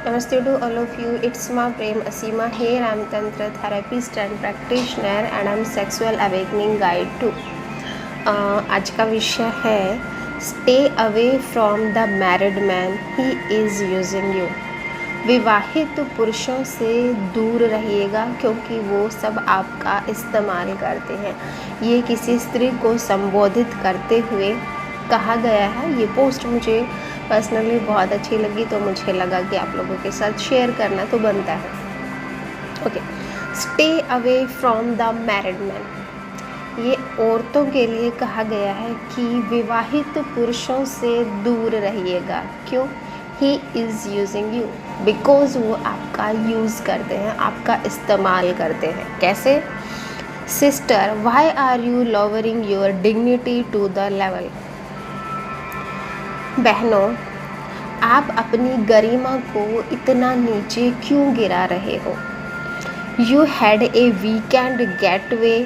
Namaste to all of you. It's my Prem Asima here. I'm Tantra therapist and practitioner and I'm sexual awakening guide too. आज का विषय है stay away from the married man he is using you. विवाहित पुरुषों से दूर रहिएगा क्योंकि वो सब आपका इस्तेमाल करते हैं। ये किसी स्त्री को संबोधित करते हुए कहा गया है। ये पोस्ट मुझे पर्सनली बहुत अच्छी लगी तो मुझे लगा कि आप लोगों के साथ शेयर करना तो बनता है। Okay, stay away from the married man. ये औरतों के लिए कहा गया है कि विवाहित पुरुषों से दूर रहिएगा। क्यों? He is using you, because वो आपका यूज़ करते हैं, आपका इस्तेमाल करते हैं। कैसे? Sister, why are you lowering your dignity to the level. बहनों, आप अपनी गरिमा को इतना नीचे क्यों गिरा रहे हो? You had a weekend getaway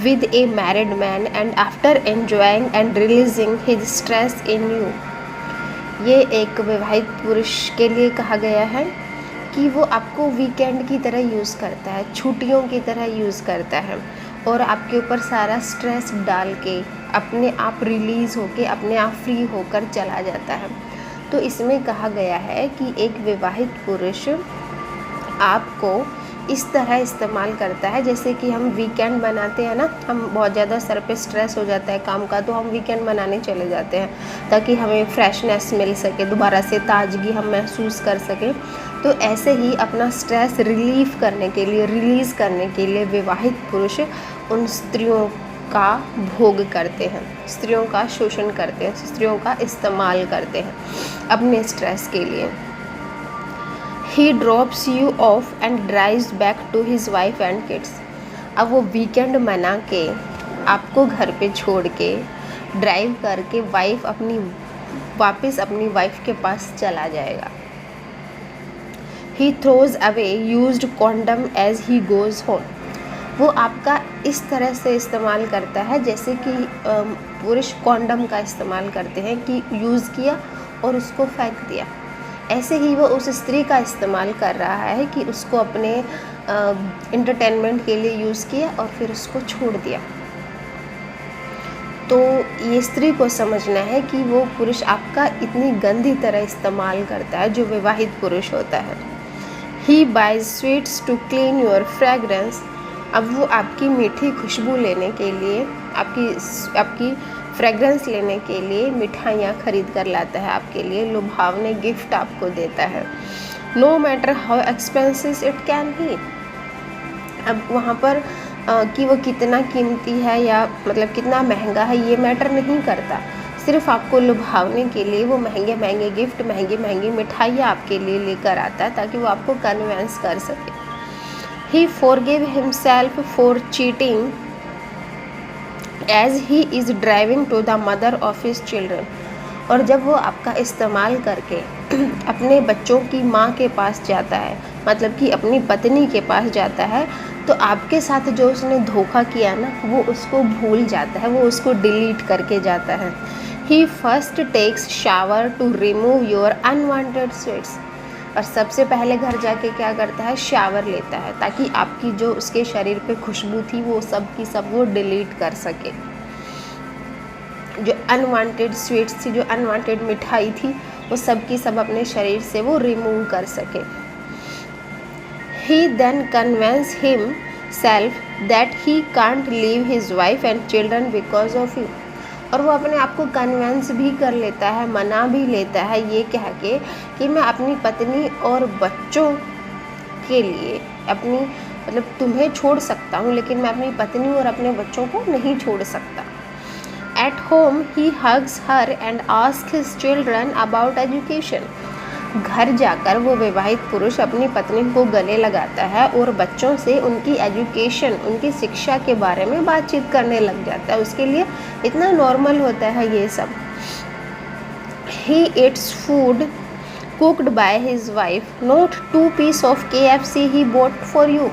with A married man and after enjoying and releasing his stress in you. ये एक विवाहित पुरुष के लिए कहा गया है कि वो आपको वीकेंड की तरह यूज़ करता है, छुट्टियों की तरह यूज़ करता है और आपके ऊपर सारा स्ट्रेस डाल के अपने आप रिलीज़ होके अपने आप फ्री होकर चला जाता है। तो इसमें कहा गया है कि एक विवाहित पुरुष आपको इस तरह इस्तेमाल करता है जैसे कि हम वीकेंड मनाते हैं ना, हम बहुत ज़्यादा सर पे स्ट्रेस हो जाता है काम का तो हम वीकेंड मनाने चले जाते हैं ताकि हमें फ्रेशनेस मिल सके, दोबारा से ताजगी हम महसूस कर सकें। तो ऐसे ही अपना स्ट्रेस रिलीफ करने के लिए, रिलीज़ करने के लिए विवाहित पुरुष उन स्त्रियों का भोग करते हैं, स्त्रियों का शोषण करते हैं, स्त्रियों का इस्तेमाल करते हैं अपने स्ट्रेस के लिए। He drops you off and drives back to his wife and kids। अब वो वीकेंड मना के आपको घर पे छोड़ के ड्राइव करके वापस अपनी वाइफ के पास चला जाएगा। He throws away used condom as he goes home। वो आपका इस तरह से इस्तेमाल करता है जैसे कि पुरुष कॉन्डम का इस्तेमाल करते हैं कि यूज़ किया और उसको फेंक दिया। ऐसे ही वो उस स्त्री का इस्तेमाल कर रहा है कि उसको अपने एंटरटेनमेंट के लिए यूज़ किया और फिर उसको छोड़ दिया। तो ये स्त्री को समझना है कि वो पुरुष आपका इतनी गंदी तरह इस्तेमाल करता है जो विवाहित पुरुष होता है। He buys sweets to clean your fragrance. अब वो आपकी मीठी खुशबू लेने के लिए, आपकी फ्रेगरेंस लेने के लिए मिठाइयाँ खरीद कर लाता है आपके लिए, लुभावने गिफ्ट आपको देता है। No matter how expensive it can be. अब वहाँ पर कि वो कितना कीमती है या मतलब कितना महंगा है ये मैटर नहीं करता, सिर्फ आपको लुभावने के लिए वो महंगे महंगे गिफ्ट, महंगी महंगी मिठाइयाँ आपके लिए लेकर आता है ताकि वो आपको कन्विंस कर सके। He forgive himself for cheating as he is driving to the mother of his children. और जब वो आपका इस्तेमाल करके अपने बच्चों की माँ के पास जाता है, मतलब कि अपनी पत्नी के पास जाता है, तो आपके साथ जो उसने धोखा किया ना वो उसको भूल जाता है, वो उसको डिलीट करके जाता है। He first takes shower to remove your unwanted sweets. और सबसे पहले घर जाके क्या करता है? शावर लेता है ताकि आपकी जो उसके शरीर पे खुशबू थी वो सब की सब वो डिलीट कर सके। जो अनवांटेड स्वीट्स थी, जो अनवांटेड मिठाई थी, वो सब की सब अपने शरीर से वो रिमूव कर सके। He then convince himself that he can't leave his wife and children because of you. और वो अपने आप को कन्विंस भी कर लेता है, मना भी लेता है ये कह के कि मैं अपनी पत्नी और बच्चों के लिए मतलब तुम्हें छोड़ सकता हूँ लेकिन मैं अपनी पत्नी और अपने बच्चों को नहीं छोड़ सकता। At home he hugs her and asks his children about education. घर जाकर वो विवाहित पुरुष अपनी पत्नी को गले लगाता है और बच्चों से उनकी एजुकेशन, उनकी शिक्षा के बारे में बातचीत करने लग जाता है। उसके लिए इतना नॉर्मल होता है ये सब। He eats food cooked by his wife, not 2 piece of KFC he bought for you.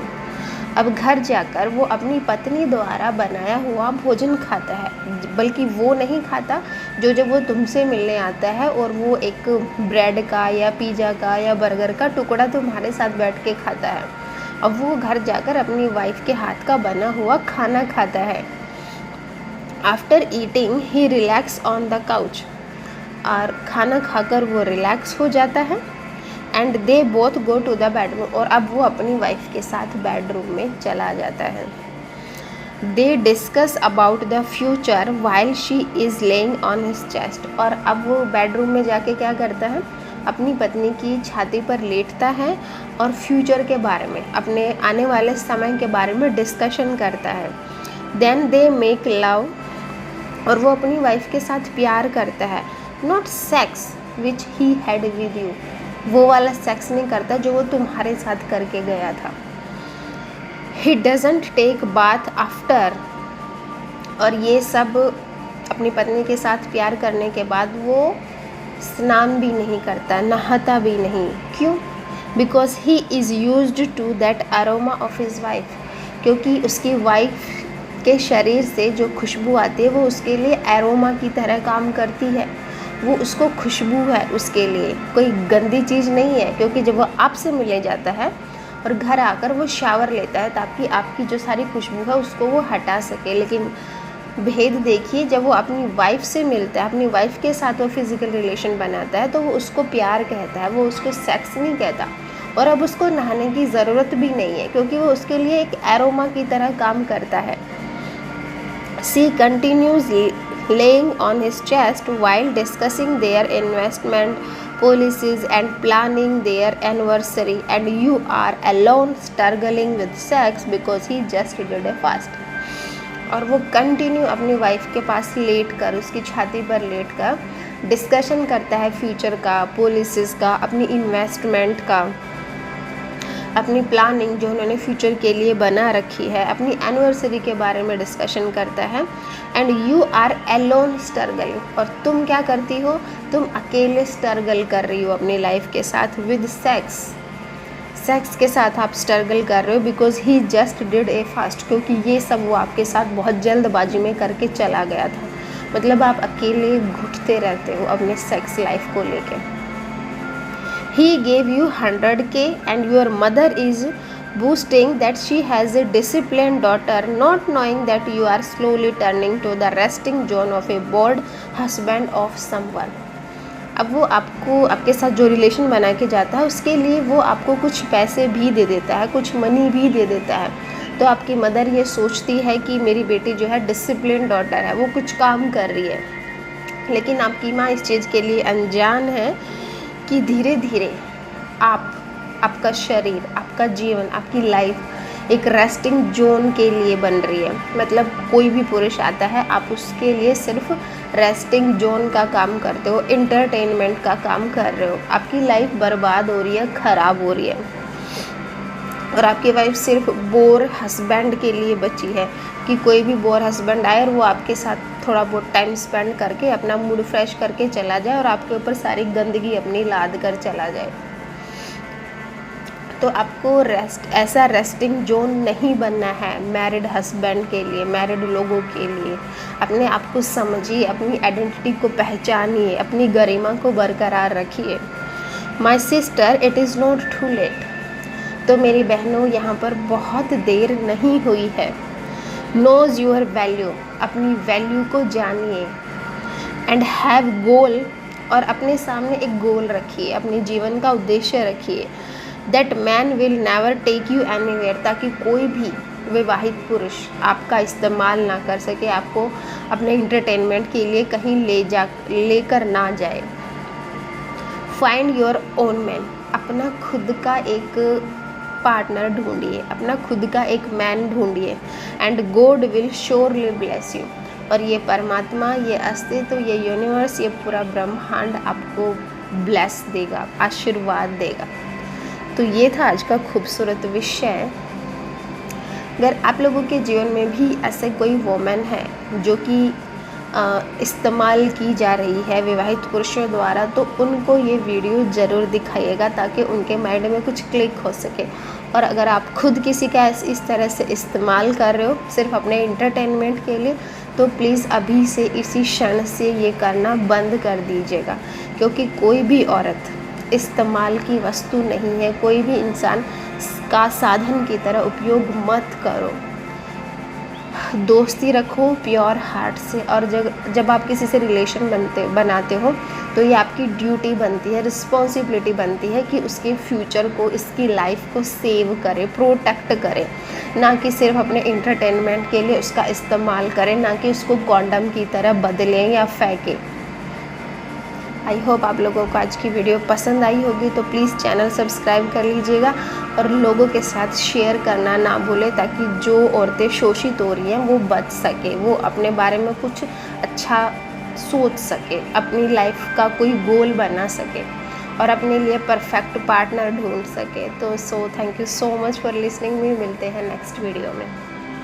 अब घर जाकर वो अपनी पत्नी द्वारा बनाया हुआ भोजन खाता है, बल्कि वो नहीं खाता जो जब वो तुमसे मिलने आता है और वो एक ब्रेड का या पिज़्ज़ा का या बर्गर का टुकड़ा तुम्हारे साथ बैठ के खाता है। अब वो घर जाकर अपनी वाइफ के हाथ का बना हुआ खाना खाता है। After eating he relax on the couch, और खाना खाकर वो रिलैक्स हो जाता है। And they both go to the bedroom, और अब वो अपनी वाइफ के साथ बेडरूम में चला जाता है। They discuss about the future while she is laying on his chest, और अब वो बेडरूम में जाके क्या करता है, अपनी पत्नी की छाती पर लेटता है और फ्यूचर के बारे में, अपने आने वाले समय के बारे में डिस्कशन करता है। देन दे मेक लव, और वो अपनी वाइफ के साथ प्यार करता है। Not sex which he had with you, वो वाला सेक्स नहीं करता जो वो तुम्हारे साथ करके गया था। He doesn't take bath after, और ये सब अपनी पत्नी के साथ प्यार करने के बाद वो स्नान भी नहीं करता, नहाता भी नहीं। क्यों? Because he is used to that aroma of his wife, क्योंकि उसकी वाइफ के शरीर से जो खुशबू आती है वो उसके लिए एरोमा की तरह काम करती है। वो उसको खुशबू है, उसके लिए कोई गंदी चीज़ नहीं है, क्योंकि जब वो आपसे मिलने जाता है और घर आकर वो शावर लेता है ताकि आपकी जो सारी खुशबू है उसको वो हटा सके। लेकिन भेद देखिए, जब वो अपनी वाइफ से मिलता है, अपनी वाइफ के साथ वो फिज़िकल रिलेशन बनाता है, तो वो उसको प्यार कहता है, वो उसको सेक्स नहीं कहता। और अब उसको नहाने की ज़रूरत भी नहीं है, क्योंकि वो उसके लिए एक एरोमा की तरह काम करता है। सी continues laying on his chest while discussing their investment policies and planning their anniversary, and you are alone struggling with sex because he just did a fast। और वो कंटिन्यू अपनी वाइफ के पास लेट कर, उसकी छाती पर लेट कर discussion करता है फ्यूचर का, पॉलिसीज़ का, अपनी इन्वेस्टमेंट का, अपनी प्लानिंग जो उन्होंने फ्यूचर के लिए बना रखी है, अपनी एनिवर्सरी के बारे में डिस्कशन करता है। And you are alone struggle, और तुम क्या करती हो, तुम अकेले स्ट्रगल कर रही हो अपनी लाइफ के साथ विद सेक्स, सेक्स के साथ आप स्ट्रगल कर रहे हो। Because he just did a fast, क्योंकि ये सब वो आपके साथ बहुत जल्दबाजी में करके चला गया था। मतलब आप अकेले घुटते रहते हो अपने सेक्स लाइफ को लेके। He gave you 100K and your mother is boasting that she has a disciplined daughter, not knowing that you are slowly turning to the resting zone of a bored husband of someone। अब वो आपको, आपके साथ जो relation बना के जाता है उसके लिए वो आपको कुछ पैसे भी दे देता है, कुछ मनी भी दे देता है। तो आपकी मदर ये सोचती है कि मेरी बेटी जो है डिसिप्लिन डॉटर है, वो कुछ काम कर रही है। लेकिन आपकी माँ इस चीज़ के लिए अनजान है कि धीरे धीरे आपका शरीर, आपका जीवन, आपकी लाइफ एक रेस्टिंग जोन के लिए बन रही है। मतलब कोई भी पुरुष आता है, आप उसके लिए सिर्फ रेस्टिंग जोन का काम करते हो, इंटरटेनमेंट का काम कर रहे हो। आपकी लाइफ बर्बाद हो रही है, ख़राब हो रही है, और आपकी वाइफ सिर्फ बोर हस्बैंड के लिए बची है कि कोई भी बोर हस्बैंड आए और वो आपके साथ थोड़ा बहुत टाइम स्पेंड करके अपना मूड फ्रेश करके चला जाए और आपके ऊपर सारी गंदगी अपनी लाद कर चला जाए। तो आपको ऐसा रेस्टिंग जोन नहीं बनना है मैरिड हस्बैंड के लिए, मैरिड लोगों के लिए। अपने आप को समझिए, अपनी आइडेंटिटी को पहचानिए, अपनी गरिमा को बरकरार रखिए। My sister, it is not too late. तो मेरी बहनों, यहाँ पर बहुत देर नहीं हुई है। नोज़ यूर वैल्यू, अपनी वैल्यू को जानिए। एंड हैव गोल, और अपने सामने एक गोल रखिए, अपने जीवन का उद्देश्य रखिए। That man will never take you anywhere, ताकि कोई भी विवाहित पुरुष आपका इस्तेमाल ना कर सके, आपको अपने इंटरटेनमेंट के लिए कहीं लेकर ना जाए। फाइंड योर ओन मैन, अपना खुद का एक पार्टनर ढूंढिए, अपना खुद का एक मैन ढूंढिए। And God will surely bless you, और ये परमात्मा, ये अस्तित्व, ये यूनिवर्स, ये पूरा ब्रह्मांड आपको ब्लेस देगा, आशीर्वाद देगा। तो ये था आज का खूबसूरत विषय। अगर आप लोगों के जीवन में भी ऐसे कोई वोमेन है जो कि इस्तेमाल की जा रही है विवाहित पुरुषों द्वारा, तो उनको ये वीडियो ज़रूर दिखाइएगा ताकि उनके माइंड में कुछ क्लिक हो सके। और अगर आप खुद किसी का इस तरह से इस्तेमाल कर रहे हो सिर्फ अपने इंटरटेनमेंट के लिए, तो प्लीज़ अभी से इसी क्षण से ये करना बंद कर दीजिएगा, क्योंकि कोई भी औरत इस्तेमाल की वस्तु नहीं है। कोई भी इंसान का साधन की तरह उपयोग मत करो। दोस्ती रखो प्योर हार्ट से। और जब आप किसी से रिलेशन बनाते हो तो ये आपकी ड्यूटी बनती है, रिस्पॉन्सिबिलिटी बनती है कि उसके फ्यूचर को, इसकी लाइफ को सेव करे, प्रोटेक्ट करे, ना कि सिर्फ अपने इंटरटेनमेंट के लिए उसका इस्तेमाल करें, ना कि उसको कॉन्डम की तरह बदलें या फेंकें। आई होप आप लोगों को आज की वीडियो पसंद आई होगी, तो प्लीज़ चैनल सब्सक्राइब कर लीजिएगा और लोगों के साथ शेयर करना ना भूलें, ताकि जो औरतें शोषित हो रही हैं वो बच सके, वो अपने बारे में कुछ अच्छा सोच सके, अपनी लाइफ का कोई गोल बना सके और अपने लिए परफेक्ट पार्टनर ढूंढ सके। तो thank you so much for listening me. मिलते हैं नेक्स्ट वीडियो में।